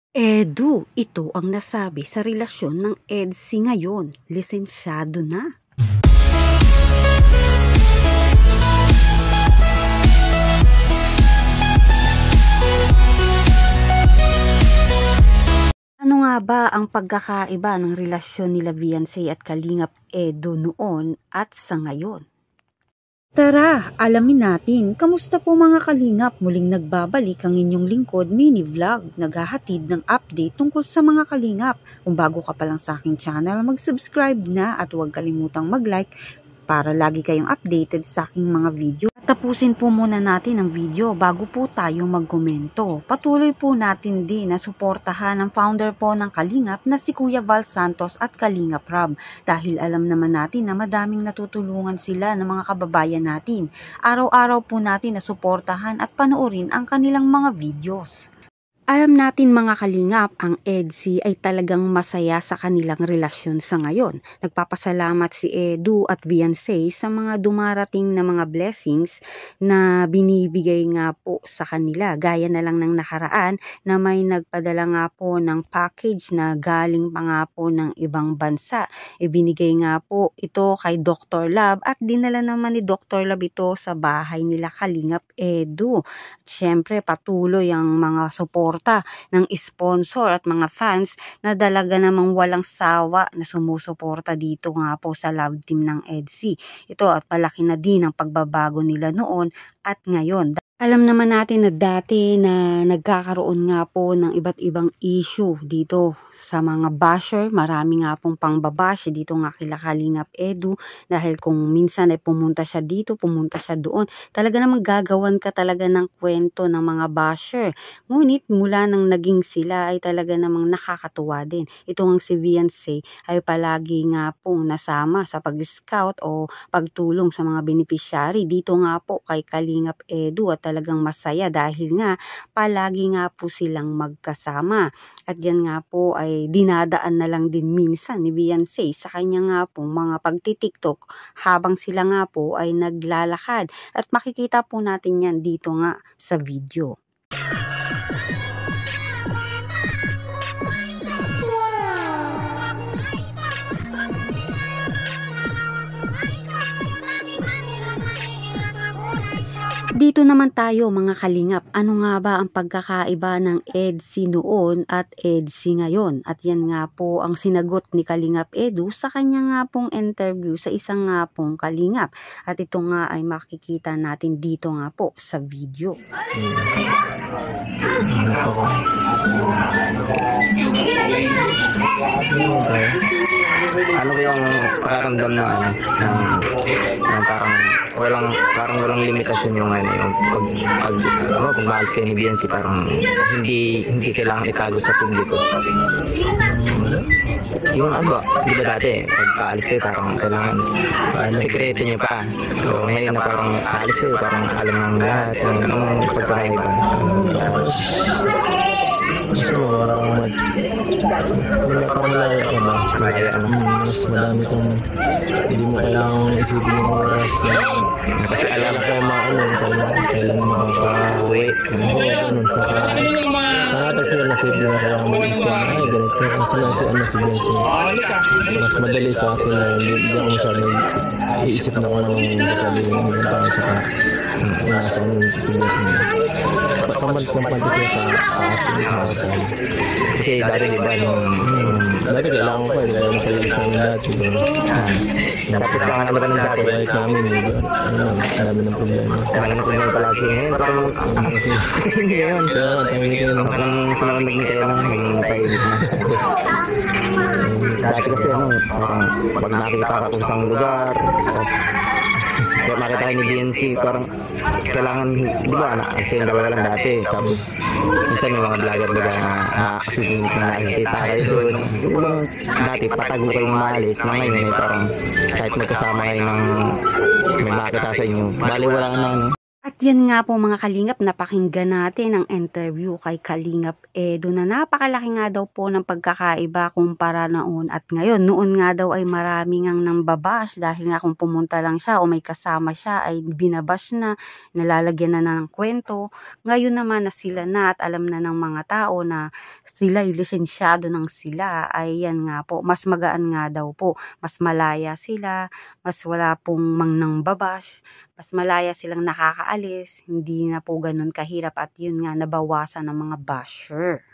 Edu, ito ang nasabi sa relasyon ng EDSI ngayon. Lisensyado na. Ano nga ba ang pagkakaiba ng relasyon nila Beyonce at Kalingap Edu noon at sa ngayon? Tara, alamin natin. Kamusta po mga kalingap? Muling nagbabalik ang inyong lingkod mini vlog. Naghahatid ng update tungkol sa mga kalingap. Kung bago ka pa lang sa aking channel, mag-subscribe na at huwag kalimutang mag-like para lagi kayong updated sa aking mga video. Tapusin po muna natin ang video bago po tayo magkomento. Patuloy po natin din na suportahan ang founder po ng Kalingap na si Kuya Val Santos at Kalingap Rob. Dahil alam naman natin na madaming natutulungan sila ng mga kababayan natin. Araw-araw po natin na suportahan at panoorin ang kanilang mga videos. Alam natin mga kalingap, ang EDSI ay talagang masaya sa kanilang relasyon sa ngayon. Nagpapasalamat si Edu at Beyonce sa mga dumarating na mga blessings na binibigay nga po sa kanila. Gaya na lang ng nakaraan na may nagpadala nga po ng package na galing pa nga po ng ibang bansa. Ibinigay nga po ito kay Dr. Love at dinala naman ni Dr. Love ito sa bahay nila Kalingap Edu. At syempre patuloy ang mga support ng sponsor at mga fans na talaga namang walang sawa na sumusuporta dito nga po sa love team ng EDSI. Ito at palaki na din ang pagbabago nila noon at ngayon. Alam naman natin na dati na nagkakaroon nga po ng iba't ibang issue dito sa mga basher. Marami nga pong pangbabash dito nga kila Kalingap Edu dahil kung minsan ay pumunta siya dito, pumunta siya doon. Talaga namang gagawan ka talaga ng kwento ng mga basher. Ngunit mula nang naging sila ay talaga namang nakakatuwa din. Ito ang si Beyonce ay palagi nga pong nasama sa pag-scout o pagtulong sa mga beneficiary. Dito nga po kay Kalingap Edu at talagang masaya dahil nga palagi nga po silang magkasama. At yan nga po ay dinadaan na lang din minsan ni Beyonce sa kanya nga po mga pagtitiktok habang sila nga po ay naglalakad. At makikita po natin yan dito nga sa video. Dito naman tayo mga kalingap, ano nga ba ang pagkakaiba ng EDSI noon at EDSI ngayon? At yan nga po ang sinagot ni Kalingap Edu sa kanya nga pong interview sa isang nga pong kalingap. At ito nga ay makikita natin dito nga po sa video. Ano ba yung pakaramdam ng parang walang limitasyon yung kung maalis kayo ni Beyonce, parang hindi kailangan itago sa publiko. Yung di ba dati pagkaalis kayo parang kailangan sekreto niyo pa. So ngayon na parang aalis kayo parang alam ng lahat yung pagkakaiba. Wala kang malaya ka ba? Mas madami kang hindi mo kailangan isipin yung oras Kasi alam ko kailan makaka-uwi. Nakatag sila na save na kaya mag-isip ay ganito. Kasi si Beyonce. Mas madali sa akin na hindi ako masyadong iisip na ko ng sabi ng mga tao sa nasa si Beyonce. Pamalik ng pagkakita sa akin. kasi dati diba dati kailangan ko kaya makaligis namin dati. Tapos ang ano ba ng dati Kahit namin, marami ng problema. Marami ng problema palagi. Ngayon parang ngayon parang sinalang naging kayo lang naging tahimik na. Dati kasi parang pag nakikita ka kung isang lugar kaya nakita kayo ni Beyonce parang kailangan, di ba kasi yung dalawa lang dati, tapos minsan yung mga vlogger na kasi nakikita kayo doon yung dati patago kayong maalis na ngayon parang kahit magkasama kayo ng may makita sa inyo bali wala na At Yan nga po mga kalingap, napakinggan natin ang interview kay Kalingap Edo na napakalaki nga daw po ng pagkakaiba kumpara noon at ngayon. Noon nga daw ay marami ngang nambabash dahil nga kung pumunta lang siya o may kasama siya ay binabash na, nalalagyan na ng kwento. Ngayon naman na sila na at alam na ng mga tao na sila ay lisensyado ng sila, ay yan nga po, mas magaan nga daw po, mas malaya sila, mas wala pong mangnang babash, mas malaya silang nakakaalis, hindi na po ganun kahirap at yun nga nabawasan ng mga basher.